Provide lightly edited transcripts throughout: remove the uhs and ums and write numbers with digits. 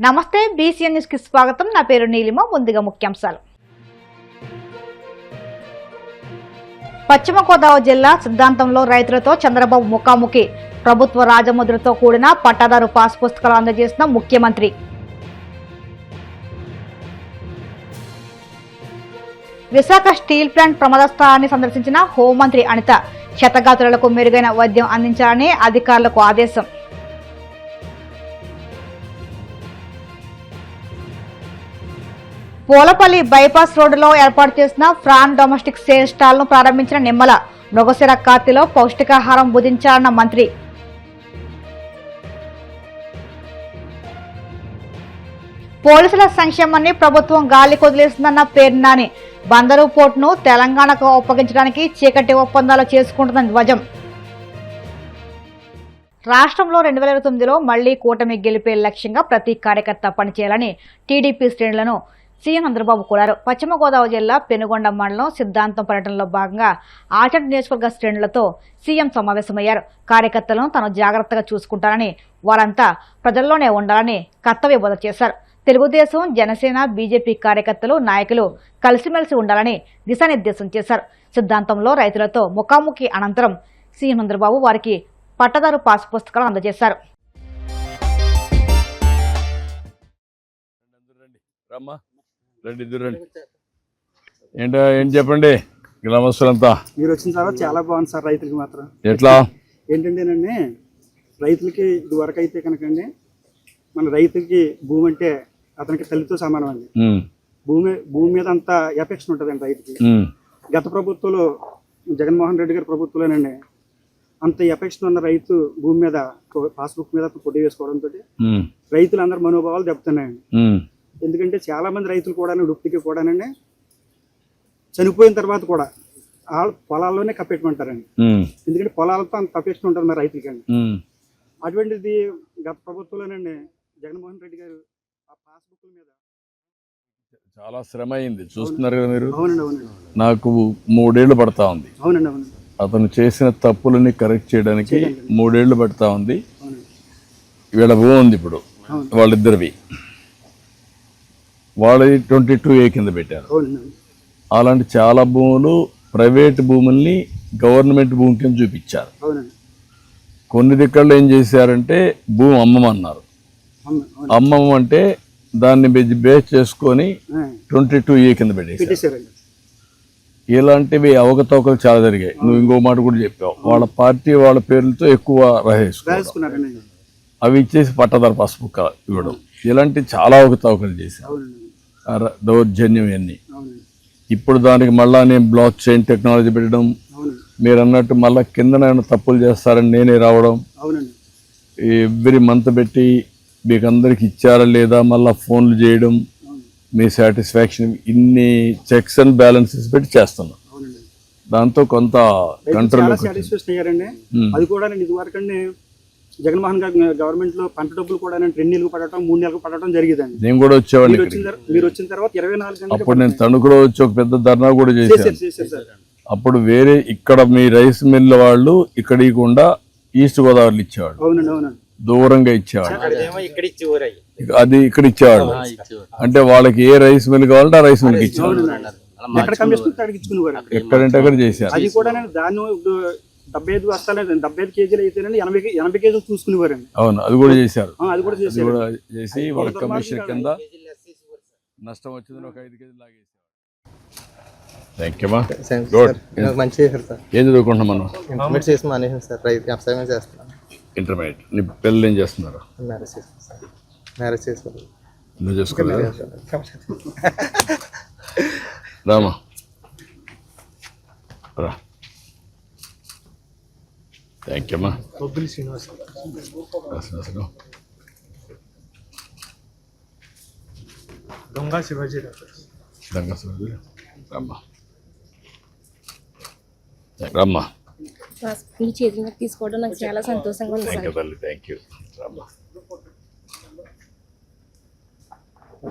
నమస్తే BCN news కి స్వాగతం. నా పేరు నీలిమ. ముందుగా ముఖ్యాంశాలు. పశ్చిమ గోదావరి జిల్లా సిద్ధాంతంలో రైతులతో చంద్రబాబు ముఖాముఖి. ప్రభుత్వ రాజముద్రతో కూడిన పట్టాదారు పాస్ పుస్తకాలు అందజేసిన ముఖ్యమంత్రి. విశాఖ స్టీల్ ప్లాంట్ ప్రమాద స్థలాన్ని సందర్శించిన హోంమంత్రి అనిత. క్షతగాత్రులకు మెరుగైన వైద్యం అందించాలని అధికారులకు ఆదేశం. పోలపల్లి బైపాస్ రోడ్డులో ఏర్పాటు చేసిన ఫ్రాన్ డొమెస్టిక్ సేల్ స్టాల్ ను ప్రారంభించిన నిమ్మల. మృగశిర కార్తెలో పౌష్టికాహారం బుధించాలన్న మంత్రి. పోలీసుల సంక్షేమాన్ని ప్రభుత్వం గాలి కొదిలేస్తుందన్న పేర్నాని. బందరు పోర్టును తెలంగాణకు అప్పగించడానికి చీకటి ఒప్పందాలు చేసుకుంటుందని ధ్వజం. రాష్ట్రంలో 2029లో మళ్లీ కూటమి గెలిపే లక్ష్యంగా ప్రతి కార్యకర్త పనిచేయాలని టీడీపీ శ్రేణులను సీఎం చంద్రబాబు కోరారు. పశ్చిమ గోదావరి జిల్లా పెనుగొండ మండలం సిద్ధాంతం పర్యటనలో భాగంగా ఆచంట నియోజకవర్గ శ్రేణులతో సీఎం సమావేశమయ్యారు. కార్యకర్తలను తాను జాగ్రత్తగా చూసుకుంటానని, వారంతా ప్రజల్లోనే ఉండాలని కర్తవ్య బోధ చేశారు. తెలుగుదేశం, జనసేన, బీజేపీ కార్యకర్తలు, నాయకులు కలిసిమెలిసి ఉండాలని దిశానిర్దేశం చేశారు. సిద్ధాంతంలో రైతులతో ముఖాముఖి అనంతరం సీఎం చంద్రబాబు వారికి పట్టదారు పాస్ పుస్తకాలు అందజేశారు. ఏం చెప్పండి గ్రామస్తులంతా. మీరు వచ్చిన తర్వాత చాలా బాగుంది సార్. రైతులకి మాత్రం ఎట్లా ఏంటంటేనండి, రైతులకి ఇది వరకు అయితే కనుకండి, మన రైతుకి భూమి అంటే అతనికి తల్లితో సమానం అండి. భూమి మీద అంత ఎఫెక్షన్ ఉంటుందండి రైతుకి. గత ప్రభుత్వంలో జగన్మోహన్ రెడ్డి గారి ప్రభుత్వంలోనండి అంత ఎఫెక్షన్ ఉన్న రైతు భూమి మీద పాస్బుక్ మీద పొడి వేసుకోవడంతో రైతులందరూ మనోభావాలు దెబ్బతున్నాయండి. ఎందుకంటే చాలా మంది రైతులు కూడా డుప్టికి కూడానండి చనిపోయిన తర్వాత కూడా పొలాల్లోనే కప్పెట్టుకుంటారండి. ఎందుకంటే పొలాలతో అంత కప్పెట్టుకుని ఉంటారు మరి రైతులకండి. అటువంటిది గత ప్రభుత్వంలోనండి జగన్మోహన్ రెడ్డి గారు ఆ పాస్బుక్ మీద చాలా శ్రమ అయింది. చూస్తున్నారు కదా మీరు. అవునండి అవునండి. నాకు 3 ఏళ్లు పడతా ఉంది. అవునండి అవునండి. అతను చేసిన తప్పులని కరెక్ట్ చేయడానికి 3 ఏళ్లు పడతా ఉంది. వీళ్ళ బాగుంది ఇప్పుడు వాళ్ళిద్దరివి. వాళ్ళది 22A కింద పెట్టారు. అలాంటి చాలా భూములు ప్రైవేట్ భూముల్ని గవర్నమెంట్ భూమి కింద చూపించారు. కొన్ని దిక్కల్లో ఏం చేశారంటే భూమి అమ్మమన్నారు. అమ్మమంటే దాన్ని బేస్ చేసుకొని 22A కింద పెట్టేశారు. ఇలాంటివి అవకతవకలు చాలా జరిగాయి. నువ్వు ఇంకో మాట కూడా చెప్పావు. వాళ్ళ పార్టీ వాళ్ళ పేర్లతో ఎక్కువ రాసేసుకున్నారు. అవి ఇచ్చేసి పట్టదారు పాస్బుక్ ఇవ్వడం, ఇలాంటి చాలా అవకతవకలు చేశారు. దౌర్జన్యం ఇవన్నీ. ఇప్పుడు దానికి మళ్ళా నేను బ్లాక్ చైన్ టెక్నాలజీ పెట్టడం, మీరు అన్నట్టు మళ్ళీ కింద తప్పులు చేస్తారని నేనే రావడం, ఎవ్రీ మంత్ పెట్టి మీకు అందరికి ఇచ్చారా లేదా మళ్ళీ ఫోన్లు చేయడం, మీ సాటిస్ఫాక్షన్, ఇన్ని చెక్స్ అండ్ బ్యాలెన్సెస్ పెట్టి చేస్తున్నాం. దాంతో కొంత కంట్రోల్. అది కూడా ఇదివరకండి జగన్మోహన్ గారి గవర్నమెంట్ లో పంట డబ్బులు కూడా 2 నెలలకు పడటం 3 నెలలకు పడటం జరిగేదండి. నేను కూడా వచ్చేవాడిని. మీరు వచ్చిన తర్వాత 24 గంటలు అప్పుడు నేను తణుకులో వచ్చి ఒక పెద్ద ధర్నా కూడా చేశాను. అప్పుడు వేరే ఇక్కడ మీ రైస్ మిల్ వాళ్ళు ఇక్కడ ఇవ్వకుండా ఈస్ట్ గోదావరిలో ఇచ్చేవాళ్ళు. అవునండి అవునండి. దూరంగా ఇచ్చేవాళ్ళు. అది ఇక్కడ ఇచ్చేవాళ్ళు. అంటే వాళ్ళకి ఏ రైస్ మిల్ కావాలంటే ఆ రైస్ మిల్కి ఇచ్చేవాళ్ళు. ఎక్కడంటే అక్కడ చేశారు. అది కూడా దాన్ని 75 బస్తాలు 75 కేజీలు అయితేనండి 80 కేజీలు చూసుకునేవారండి. అవును, అది కూడా చేశారు. అది కూడా చేసి వాళ్ళ కమిషన్ కింద నష్టం వచ్చిందని ఒక 5 కేజీలు లాగేసారు. Thank you. మంచి చేశారు సార్. ఏం చదువుకుంటున్నాం మనం? ఇంటర్మీడియట్ చేసి మానేసాను సార్. రైతు వ్యవసాయం చేస్తున్నాను. ఇంటర్మీడియట్. నీ పిల్లలు ఏం చేస్తున్నారు? మ్యారేజ్ చేస్తాను సార్. మ్యారేజ్ చేసుకోవాలి. నువ్వు చేసుకోలేదు? రామా రా. థ్యాంక్ యూ అమ్మా. శ్రీనివాస్ దొంగ శివాజీ రమ్మా రమ్మా. మీ చేతులకు తీసుకోవడం నాకు చాలా సంతోషంగా ఉంది సార్. Thank you. రమ్మా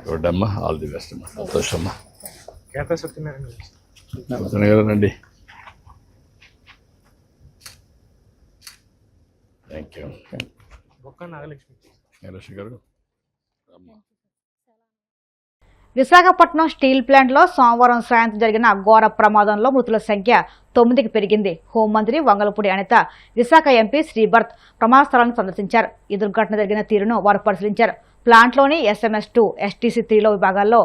చూడమ్మా. ఆల్ ది బెస్ట్ అమ్మా. సంతోషమ్మా. రండి. Thank you. బొక్క నాగలక్ష్మి గారు అమ్మ. విశాఖపట్నం స్టీల్ ప్లాంట్లో సోమవారం సాయంత్రం జరిగిన ఘోర ప్రమాదంలో మృతుల సంఖ్య 9కి పెరిగింది. హోంమంత్రి వంగలపూడి అనిత, విశాఖ ఎంపీ శ్రీభర్త్ ప్రమాద స్థలాన్ని సందర్శించారు. ఈ దుర్ఘటన జరిగిన తీరును వారు పరిశీలించారు. ప్లాంట్లోని SMS2, STC3లో విభాగాల్లో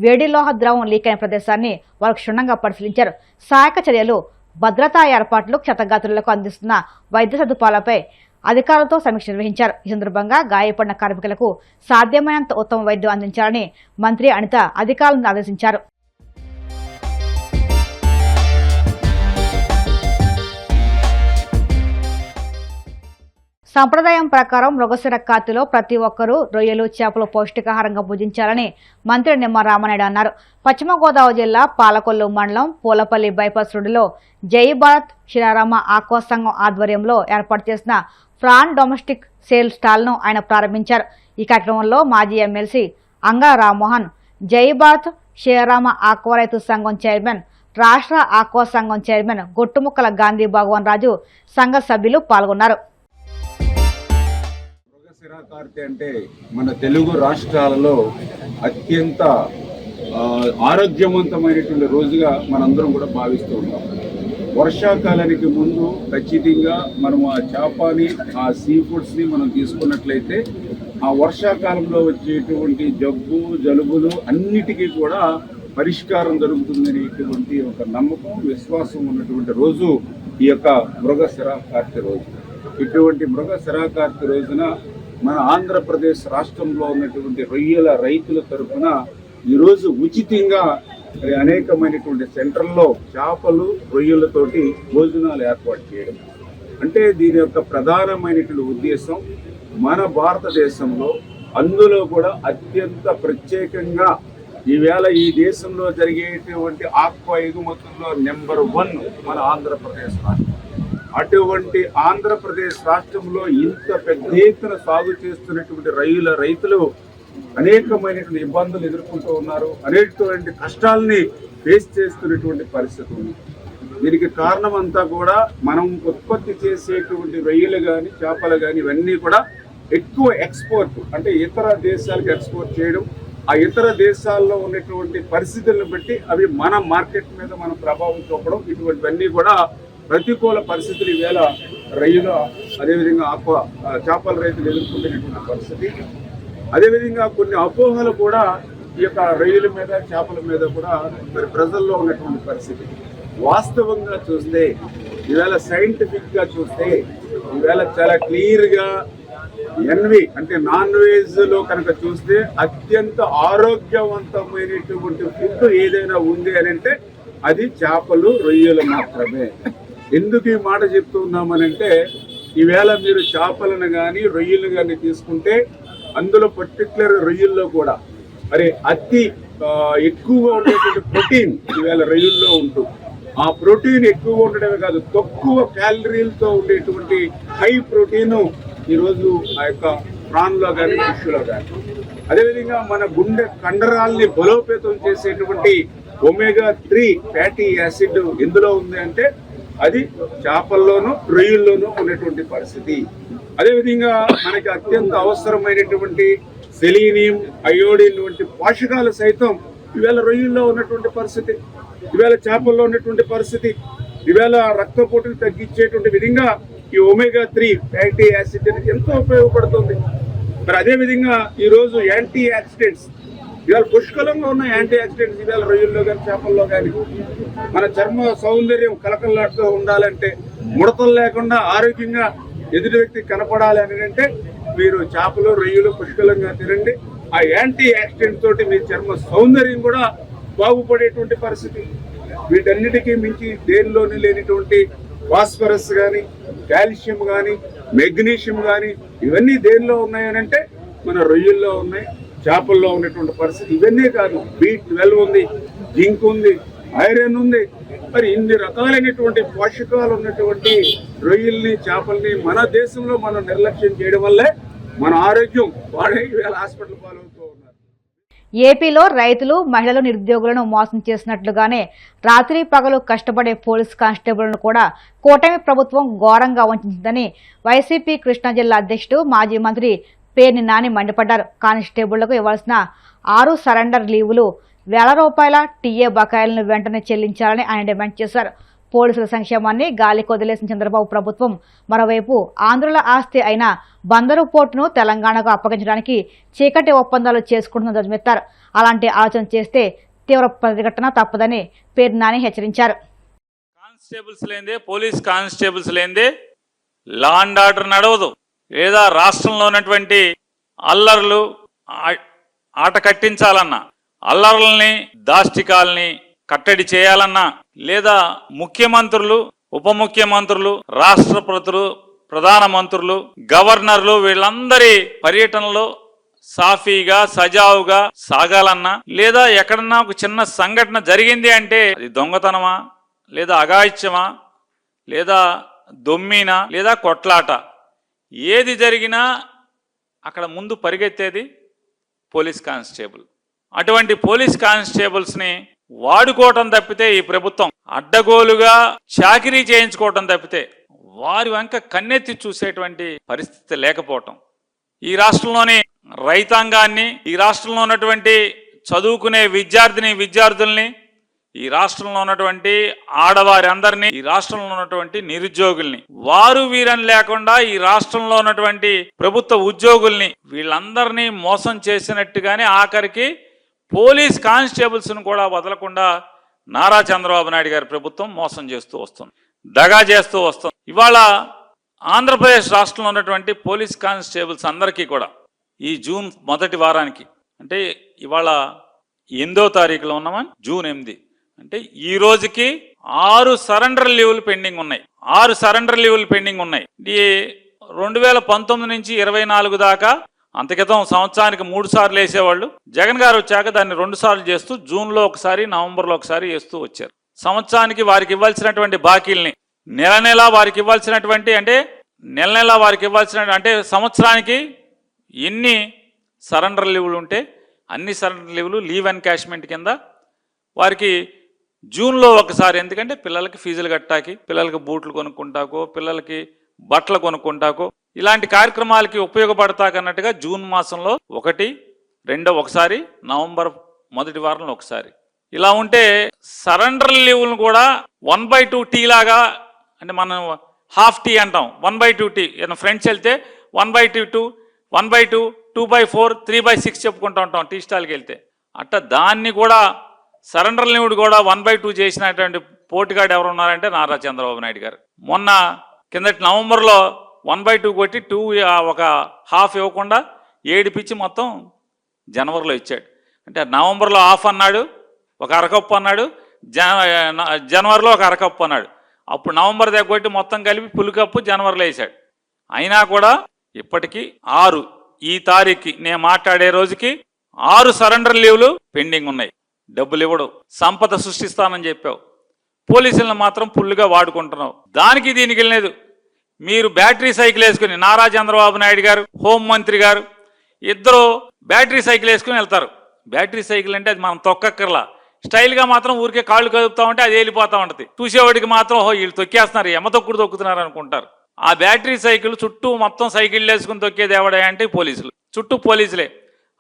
వేడి లోహ ద్రవం లీక్ అయిన ప్రదేశాన్ని వారు క్షుణ్ణంగా పరిశీలించారు. సహాయక చర్యలు, భద్రతా ఏర్పాట్లు, క్షతగాత్రులకు అందిస్తున్న వైద్య సదుపాయాలపై అధికారులతో సమీక్ష నిర్వహించారు. ఈ సందర్భంగా గాయపడిన కార్మికులకు సాధ్యమైనంత ఉత్తమ వైద్యం అందించాలని మంత్రి అనిత అధికారులను ఆదేశించారు. సంప్రదాయం ప్రకారం మృగశిర కార్తెలో ప్రతి ఒక్కరూ రొయ్యలు, చేపలు పౌష్టికాహారంగా భుజించాలని మంత్రి నిమ్మ రామనాయుడు అన్నారు. పశ్చిమ గోదావరి జిల్లా పాలకొల్లు మండలం పూలపల్లి బైపాస్ రోడ్డులో జై భారత్ శ్రీరామ ఆక్వా సంఘం ఆధ్వర్యంలో ఏర్పాటు చేసిన ఫ్రాన్ డొమెస్టిక్ సేల్ స్టాల్ను ఆయన ప్రారంభించారు. ఈ కార్యక్రమంలో మాజీ ఎమ్మెల్సీ అంగా రామ్మోహన్, జై భారత్ శ్రీరామ ఆక్వా రైతు సంఘం చైర్మన్, రాష్ట్ర ఆక్వా సంఘం చైర్మన్ గొట్టుముక్కల గాంధీ భగవాన్ రాజు సంఘ సభ్యులు పాల్గొన్నారు. మృగశిర కార్తె అంటే మన తెలుగు రాష్ట్రాలలో అత్యంత ఆరోగ్యవంతమైనటువంటి రోజుగా మనందరం కూడా భావిస్తూ ఉంటాం. వర్షాకాలానికి ముందు ఖచ్చితంగా మనం ఆ చేపని, ఆ సీ ఫుడ్స్ని మనం తీసుకున్నట్లయితే ఆ వర్షాకాలంలో వచ్చేటువంటి జబ్బు, జలుబులు అన్నిటికీ కూడా పరిష్కారం దొరుకుతుందనేటువంటి ఒక నమ్మకం, విశ్వాసం ఉన్నటువంటి రోజు ఈ యొక్క మృగశిర కార్తె రోజు. ఇటువంటి మృగశిర కార్తె రోజున మన ఆంధ్రప్రదేశ్ రాష్ట్రంలో ఉన్నటువంటి రొయ్యల రైతుల తరఫున ఈరోజు ఉచితంగా అనేకమైనటువంటి సెంటర్లో చేపలు, రొయ్యలతోటి భోజనాలు ఏర్పాటు చేయడం. అంటే దీని యొక్క ప్రధానమైనటువంటి ఉద్దేశం మన భారతదేశంలో, అందులో కూడా అత్యంత ప్రత్యేకంగా ఈవేళ ఈ దేశంలో జరిగేటువంటి ఆక్వా ఎగుమతుల్లో నెంబర్ 1 మన ఆంధ్రప్రదేశ్ రాష్ట్రం. అటువంటి ఆంధ్రప్రదేశ్ రాష్ట్రంలో ఇంత పెద్ద ఎత్తున సాగు చేస్తున్నటువంటి రైతులు అనేకమైనటువంటి ఇబ్బందులు ఎదుర్కొంటూ ఉన్నారు. అనేకటువంటి కష్టాలని ఫేస్ చేస్తున్నటువంటి పరిస్థితి ఉంది. దీనికి కారణం అంతా కూడా మనం ఉత్పత్తి చేసేటువంటి రొయ్యలు కానీ, చేపలు కానీ ఇవన్నీ కూడా ఎక్కువ ఎక్స్పోర్ట్, అంటే ఇతర దేశాలకు ఎక్స్పోర్ట్ చేయడం, ఆ ఇతర దేశాల్లో ఉన్నటువంటి పరిస్థితులను బట్టి అవి మన మార్కెట్ మీద మన ప్రభావం చూపడం, ఇటువంటివన్నీ కూడా ప్రతికూల పరిస్థితులు ఈవేళ రొయ్యలు, అదేవిధంగా ఆక్వా చేపల రైతులు ఎదుర్కొంటున్నటువంటి పరిస్థితి. అదేవిధంగా కొన్ని అపోహలు కూడా ఈ యొక్క రొయ్యల మీద, చేపల మీద కూడా మరి ప్రజల్లో ఉన్నటువంటి పరిస్థితి. వాస్తవంగా చూస్తే ఈవేళ సైంటిఫిక్గా చూస్తే ఈవేళ చాలా క్లియర్గా ఎన్వి అంటే నాన్ వెజ్లో కనుక చూస్తే అత్యంత ఆరోగ్యవంతమైనటువంటి ఫుడ్ ఏదైనా ఉంది అని అంటే అది చేపలు, రొయ్యలు మాత్రమే. ఎందుకు ఈ మాట చెప్తున్నామనంటే ఈవేళ మీరు చేపలను కానీ, రొయ్యలు కానీ తీసుకుంటే అందులో పర్టికులర్ రొయ్యల్లో కూడా మరి అతి ఎక్కువగా ఉండేటువంటి ప్రోటీన్ ఈవేళ రొయ్యల్లో ఉంటూ, ఆ ప్రోటీన్ ఎక్కువగా ఉండడమే కాదు, తక్కువ క్యాలరీలతో ఉండేటువంటి హై ప్రోటీను ఈరోజు ఆ యొక్క ప్రాన్లో కానీ, ఫిష్లో కానీ. అదేవిధంగా మన గుండె కండరాల్ని బలోపేతం చేసేటువంటి ఒమేగా-3 ఫ్యాటీ యాసిడ్ ఎందులో ఉంది అంటే అది చేపల్లోనూ, రొయ్యల్లోనూ ఉన్నటువంటి పరిస్థితి. అదేవిధంగా మనకి అత్యంత అవసరమైనటువంటి సెలీనియం, అయోడిన్ వంటి పోషకాలు సైతం ఈవేళ రొయ్యల్లో ఉన్నటువంటి పరిస్థితి, ఈవేళ చేపల్లో ఉన్నటువంటి పరిస్థితి. ఈవేళ రక్తపోటును తగ్గించేటువంటి విధంగా ఈ ఒమేగా-3 ఫ్యాటీ యాసిడ్ ఎంతో ఉపయోగపడుతుంది. మరి అదేవిధంగా ఈరోజు యాంటీ ఆక్సిడెంట్స్ ఇవాళ పుష్కలంగా ఉన్న యాంటీ ఆక్సిడెంట్స్ ఇవాళ రొయ్యల్లో కానీ, చేపల్లో కానీ. మన చర్మ సౌందర్యం కలకల్లాడుతూ ఉండాలంటే, ముడతలు లేకుండా ఆరోగ్యంగా ఎదుటి వ్యక్తి కనపడాలి అని అంటే మీరు చేపలు, రొయ్యలు పుష్కలంగా తినండి. ఆ యాంటీ ఆక్సిడెంట్ తోటి మీ చర్మ సౌందర్యం కూడా బాగుపడేటువంటి పరిస్థితి. వీటన్నిటికీ మించి దేనిలోని లేనిటువంటి ఫాస్ఫరస్ కానీ, కాల్షియం కానీ, మెగ్నీషియం కానీ ఇవన్నీ దేనిలో ఉన్నాయనంటే మన రొయ్యల్లో ఉన్నాయి, చేపల్లో ఉన్నటువంటి పరిస్థితి. ఇవన్నీ కాదు, B12 ఉంది, జింక్ ఉంది, ఐరన్ ఉంది. మరి ఇన్ని రకాలైనటువంటి పోషకాలు ఉన్నటువంటి రొయ్యల్ని, చేపల్ని మన దేశంలో మనం నిర్లక్ష్యం చేయడం వల్లే మన ఆరోగ్యం వాడే వేళ హాస్పిటల్ పాలవుతూ ఉన్నారు. ఏపీలో రైతులు, మహిళలు, నిరుద్యోగులను మోసం చేసినట్లుగానే రాత్రి పగలు కష్టపడే పోలీస్ కానిస్టేబుల్ను కూడా కూటమి ప్రభుత్వం ఘోరంగా వంచిందని వైసీపీ కృష్ణా జిల్లా అధ్యక్షుడు, మాజీ మంత్రి పేర్ని నాని మండిపడ్డారు. కానిస్టేబుళ్లకు ఇవ్వాల్సిన 6 సరెండర్ లీవులు, ₹1,000 టీఏ బకాయిలను వెంటనే చెల్లించాలని ఆయన డిమాండ్ చేశారు. పోలీసుల సంక్షేమాన్ని గాలికి వదిలేసిన చంద్రబాబు ప్రభుత్వం మరోవైపు ఆంధ్రుల ఆస్తి అయిన బందరు పోర్టును తెలంగాణకు అప్పగించడానికి చీకటి ఒప్పందాలు చేసుకుంటుందని ధ్వజమెత్తారు. అలాంటి ఆలోచన చేస్తే తీవ్ర ప్రతిఘటన తప్పదని పేర్ని నాని హెచ్చరించారు. కానిస్టేబుల్స్ లేదే, పోలీస్ కానిస్టేబుల్స్ లేదే లా అండ్ ఆర్డర్ నడవదు. లేదా రాష్ట్రంలో ఉన్నటువంటి అల్లర్లు ఆట కట్టించాలన్నా, అల్లర్లని దాష్టికాలని కట్టడి చేయాలన్నా, లేదా ముఖ్యమంత్రులు, ఉప ముఖ్యమంత్రులు, రాష్ట్రపతులు, ప్రధానమంత్రులు, గవర్నర్లు వీళ్ళందరి పర్యటనలో సాఫీగా సజావుగా సాగాలన్నా, లేదా ఎక్కడన్నా ఒక చిన్న సంఘటన జరిగింది అంటే అది దొంగతనమా, లేదా అఘాయిత్యమా, లేదా దొమ్మినా, లేదా కొట్లాట, ఏది జరిగినా అక్కడ ముందు పరిగెత్తేది పోలీస్ కానిస్టేబుల్. అటువంటి పోలీస్ కానిస్టేబుల్స్ని వాడుకోవటం తప్పితే ఈ ప్రభుత్వం అడ్డగోలుగా చాకిరీ చేయించుకోవటం తప్పితే వారి వంక కన్నెత్తి చూసేటువంటి పరిస్థితి లేకపోవటం, ఈ రాష్ట్రంలోని రైతాంగాన్ని, ఈ రాష్ట్రంలో ఉన్నటువంటి చదువుకునే విద్యార్థుల్ని, ఈ రాష్ట్రంలో ఉన్నటువంటి ఆడవారి అందరినీ, ఈ రాష్ట్రంలో ఉన్నటువంటి నిరుద్యోగుల్ని, వారు వీరని లేకుండా ఈ రాష్ట్రంలో ఉన్నటువంటి ప్రభుత్వ ఉద్యోగుల్ని వీళ్ళందరినీ మోసం చేసినట్టుగానే ఆఖరికి పోలీస్ కానిస్టేబుల్స్ను కూడా వదలకుండా నారా చంద్రబాబు నాయుడు గారి ప్రభుత్వం మోసం చేస్తూ వస్తుంది, దగా చేస్తూ వస్తుంది. ఇవాళ ఆంధ్రప్రదేశ్ రాష్ట్రంలో ఉన్నటువంటి పోలీస్ కానిస్టేబుల్స్ అందరికీ కూడా ఈ జూన్ మొదటి వారానికి, అంటే ఇవాళ 8వ తారీఖులో ఉన్నామా, జూన్ 8, అంటే ఈ రోజుకి 6 సరెండర్ లీవులు పెండింగ్ ఉన్నాయి. 6 సరెండర్ లీవులు పెండింగ్ ఉన్నాయి. ఈ 2019 నుంచి 24 దాకా, అంతకితం సంవత్సరానికి 3 సార్లు వేసేవాళ్ళు. జగన్ గారు వచ్చాక దాన్ని 2 సార్లు చేస్తూ జూన్లో ఒకసారి, నవంబర్లో ఒకసారి వేస్తూ వచ్చారు. సంవత్సరానికి వారికి ఇవ్వాల్సినటువంటి బాకీల్ని నెల నెల వారికి ఇవ్వాల్సినటువంటి, అంటే నెల నెల వారికి ఇవ్వాల్సిన, అంటే సంవత్సరానికి ఎన్ని సరెండర్ లీవులు ఉంటే అన్ని సరెండర్ లీవులు లీవ్ ఎన్కాష్మెంట్ కింద వారికి జూన్లో ఒకసారి, ఎందుకంటే పిల్లలకి ఫీజులు కట్టాకి, పిల్లలకి బూట్లు కొనుక్కుంటాకో, పిల్లలకి బట్టలు కొనుక్కుంటాకో, ఇలాంటి కార్యక్రమాలకి ఉపయోగపడతాకన్నట్టుగా జూన్ మాసంలో 1, 2 ఒకసారి, నవంబర్ మొదటి వారంలో ఒకసారి. ఇలా ఉంటే సరెండర్ లీవులను కూడా 1/2 టీ లాగా, అంటే మనం హాఫ్ టీ అంటాం, 1/2 టీ. ఫ్రెండ్స్ వెళ్తే 1/2, 1/2, 2/4, 3/6 చెప్పుకుంటూ ఉంటాం టీ స్టాల్కి వెళ్తే. అట్ట దాన్ని కూడా సరెండర్ లీవుడు కూడా 1/2 చేసినటువంటి పోటుగాడు ఎవరు ఉన్నారంటే నారా చంద్రబాబు నాయుడు గారు. మొన్న కిందటి నవంబర్లో 1/2 కొట్టి 2 ఒక హాఫ్ ఇవ్వకుండా ఏడిపించి మొత్తం జనవరిలో ఇచ్చాడు. అంటే నవంబర్లో హాఫ్ అన్నాడు, ఒక అరకప్పు అన్నాడు, జనవరిలో ఒక అరకప్పు అన్నాడు. అప్పుడు నవంబర్ దగ్గర కొట్టి మొత్తం కలిపి పులికప్పు జనవరిలో వేసాడు. అయినా కూడా ఇప్పటికీ 6, ఈ తారీఖుకి నేను మాట్లాడే రోజుకి 6 సరెండర్ లీవ్లు పెండింగ్ ఉన్నాయి. డబ్బులు ఇవ్వడు, సంపద సృష్టిస్తానని చెప్పావు, పోలీసులను మాత్రం ఫుల్గా వాడుకుంటున్నావు. దానికి దీనికి లేదు. మీరు బ్యాటరీ సైకిల్ వేసుకుని, నారా చంద్రబాబు నాయుడు గారు, హోంమంత్రి గారు ఇద్దరు బ్యాటరీ సైకిల్ వేసుకుని వెళ్తారు. బ్యాటరీ సైకిల్ అంటే అది మనం తొక్కక్కర్లా, స్టైల్గా మాత్రం ఊరికే కాళ్ళు కదుపుతా ఉంటే అది వెళ్ళిపోతూ ఉంటుంది. చూసేవాడికి మాత్రం వీళ్ళు తొక్కేస్తున్నారు, ఎమ్మ తొక్కుడు తొక్కుతున్నారు అనుకుంటారు. ఆ బ్యాటరీ సైకిల్ చుట్టూ మొత్తం సైకిళ్ళు వేసుకుని తొక్కేది ఎవడా అంటే పోలీసులు, చుట్టూ పోలీసులే.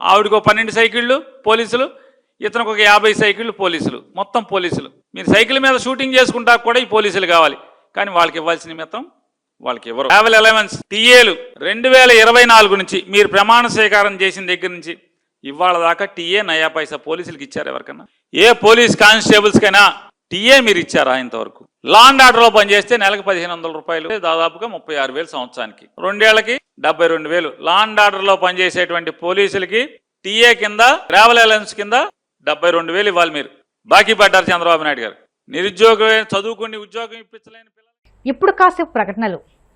ఆవిడకు 12 సైకిళ్ళు పోలీసులు, ఇతనికి ఒక 50 సైకిళ్ళు పోలీసులు, మొత్తం పోలీసులు. మీరు సైకిల్ మీద షూటింగ్ చేసుకుంటా కూడా ఈ పోలీసులు కావాలి, కానీ వాళ్ళకి ఇవ్వాల్సిన నిమిత్తం వాళ్ళకి ఇవ్వరు. ట్రావెల్ అలవెన్స్ టీఏలు 2024 నుంచి మీరు ప్రమాణ స్వీకారం చేసిన దగ్గర నుంచి ఇవాళ దాకా టీఏ నయా పైసా పోలీసులకు ఇచ్చారు ఎవరికన్నా? ఏ పోలీస్ కానిస్టేబుల్స్కైనా టీఏ మీరు ఇచ్చారా ఇంతవరకు? లా అండ్ ఆర్డర్లో పనిచేస్తే నెలకు 1,500 రూపాయలు, దాదాపుగా 36,000 సంవత్సరానికి, 2 ఏళ్లకి 72,000. లా అండ్ ఆర్డర్లో పనిచేసేటువంటి పోలీసులకి టీఏ కింద, ట్రావెల్ అలవెన్స్ కింద 72,000 ఇవ్వాలి. మీరు బాకీ పడ్డారు చంద్రబాబు నాయుడు గారు. నిరుద్యోగం, చదువుకుని ఉద్యోగం ఇప్పించలేని పిల్లలు. ఇప్పుడు కాసేపు ప్రకటనలు.